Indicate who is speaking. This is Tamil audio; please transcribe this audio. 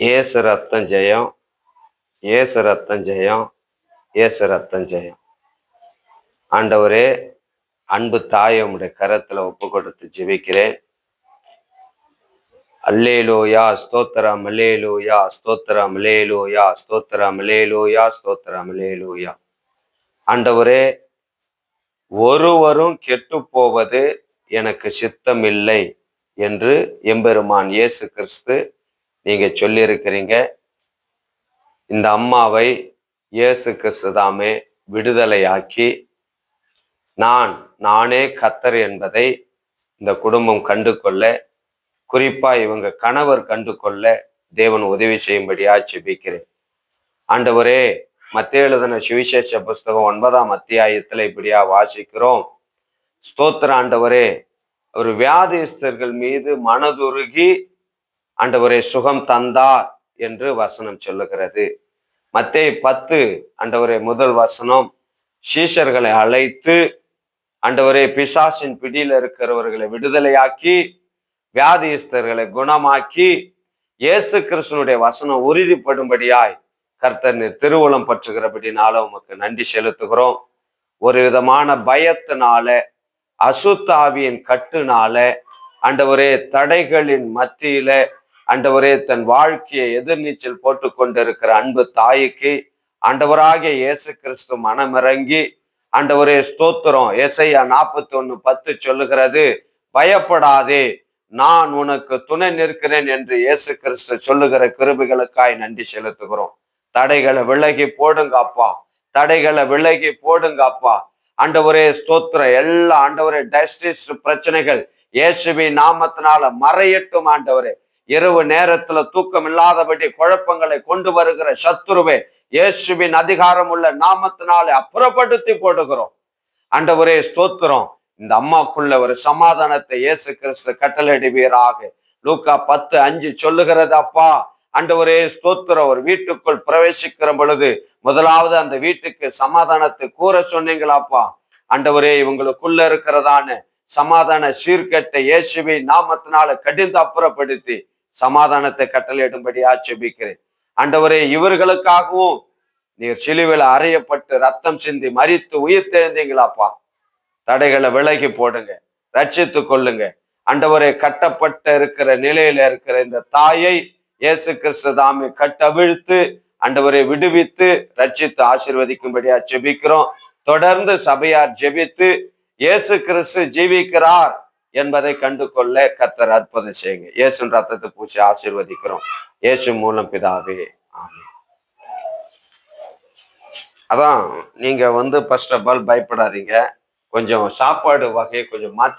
Speaker 1: ஏசு ரத்தம் ஜெயம், ஏசு ரத்தம் ஜெயம், ஏசு ரத்தம் ஜெயம். ஆண்டவரே, அன்பு தாயை உம்முடைய கரத்துல ஒப்பு கொடுத்து ஜெபிக்கிறேன். அல்லேலூயா ஸ்தோத்திரம், அல்லேலூயா ஸ்தோத்திரம், அல்லேலூயா ஸ்தோத்திரம், அல்லேலூயா ஸ்தோத்திரம், அல்லேலூயா. ஆண்டவரே, ஒருவரும் கெட்டு போவது எனக்கு சித்தமில்லை என்று எம்பெருமான் இயேசு கிறிஸ்து நீங்க சொல்லியிருக்கிறீங்க. இந்த அம்மாவை இயேசு கிறிஸ்து தாமே விடுதலையாக்கி நானே கர்த்தர் என்பதை இந்த குடும்பம் கண்டு கொள்ள, குறிப்பா இவங்க கணவர் கண்டு கொள்ள தேவன் உதவி செய்யும்படியா ஜெபிக்கிறேன். ஆண்டவரே, மத்தேயு எழுதின சுவிசேஷ புஸ்தகம் 9ஆம் அத்தியாயத்துல இப்படியா வாசிக்கிறோம். ஸ்தோத்திர ஆண்டவரே, ஒரு வியாதிஸ்தர்கள் மீது மனதுருகி ஆண்டவரே சுகம் தந்தார் என்று வசனம் சொல்லுகிறது. மத்தேயு 10 ஆண்டவரே முதல் வசனம், சீஷர்களை அழைத்து ஆண்டவரே பிசாசின் பிடியில இருக்கிறவர்களை விடுதலையாக்கி வியாதிஸ்தர்களை குணமாக்கி இயேசு கிறிஸ்துனுடைய வசனம் உறுதிப்படும்படியாய் கர்த்தர் நீர் திருவுளம் பற்றுகிறபடினால உமக்கு நன்றி செலுத்துகிறோம். ஒரு விதமான பயத்தினால, அசுத்தாவியின் கட்டுனால, ஆண்டவரே தடைகளின் மத்தியில ஆண்டவரே தன் வாழ்க்கையை எதிர்நீச்சல் போட்டு கொண்டிருக்கிற அன்பு தாய்க்கு ஆண்டவராகிய இயேசு கிறிஸ்து மனமிறங்கி ஆண்டவரே ஸ்தோத்திரம். ஏசாயா 41:10 சொல்லுகிறது, பயப்படாதே, நான் உனக்கு துணை நிற்கிறேன் என்று இயேசு கிறிஸ்து சொல்லுகிற கிருபைகளுக்காய் நன்றி செலுத்துகிறோம். தடைகளை விலகி போடுங்க அப்பா, தடைகளை விலகி போடுங்க அப்பா. ஆண்டவரே ஸ்தோத்திரம். எல்லா ஆண்டவரே டைஸ்டிஸ் பிரச்சனைகள் இயேசுவின் நாமத்தினால மறையட்டும். ஆண்டவரே, இரவு நேரத்துல தூக்கம் இல்லாதபடி குழப்பங்களை கொண்டு வருகிற சத்துருவே இயேசுவின் அதிகாரம் உள்ள நாமத்தினாலே அப்புறப்படுத்தி போடுகிறோம். ஆண்டவரே ஸ்தோத்திரம். இந்த அம்மாக்குள்ள ஒரு சமாதானத்தை இயேசு கிறிஸ்து கட்டளையிடுவீராக. லூக்கா 10:5 சொல்லுகிறது, அப்பா ஆண்டவரே ஸ்தோத்திரம். ஒரு வீட்டுக்குள் பிரவேசிக்கிற பொழுது முதலாவது அந்த வீட்டுக்கு சமாதானத்தை கூற சொன்னீங்களாப்பா. ஆண்டவரே, இவங்களுக்குள்ள இருக்கிறதான சமாதான சீர்கேட்டை இயேசுவின் நாமத்தினால கடிந்து அப்புறப்படுத்தி சமாதானத்தை கட்டளையிடும்படி ஆட்சேபிக்கிறேன். ஆண்டவரே, இவர்களுக்காகவும் நீர் சிலுவையில் அறையப்பட்டு ரத்தம் சிந்தி மரித்து உயிர் தெரிந்தீங்களாப்பா. தடைகளை விலகி போடுங்க, ரட்சித்து கொள்ளுங்க. ஆண்டவரே, கட்டப்பட்ட இருக்கிற நிலையில இருக்கிற இந்த தாயை இயேசு கிறிஸ்து தாமே கட்டவிழ்த்து ஆண்டவரை விடுவித்து ரட்சித்து ஆசீர்வதிக்கும்படியா ஜெபிக்கிறோம். தொடர்ந்து சபையார் ஜெபித்து இயேசு கிறிஸ்து ஜீவிக்கிறார் என்பதை கண்டு கொள்ள கர்த்தர் அற்புதம் செய்யுங்க. இயேசு ரத்தத்தை பூசி ஆசீர்வதிக்கிறோம். இயேசு மூலம் பிதாவே, ஆமென். அதான் நீங்க ஃபர்ஸ்ட் ஆஃப் ஆல் பயப்படாதீங்க. கொஞ்சம் சாப்பாடு வகையை கொஞ்சம் மாத்தி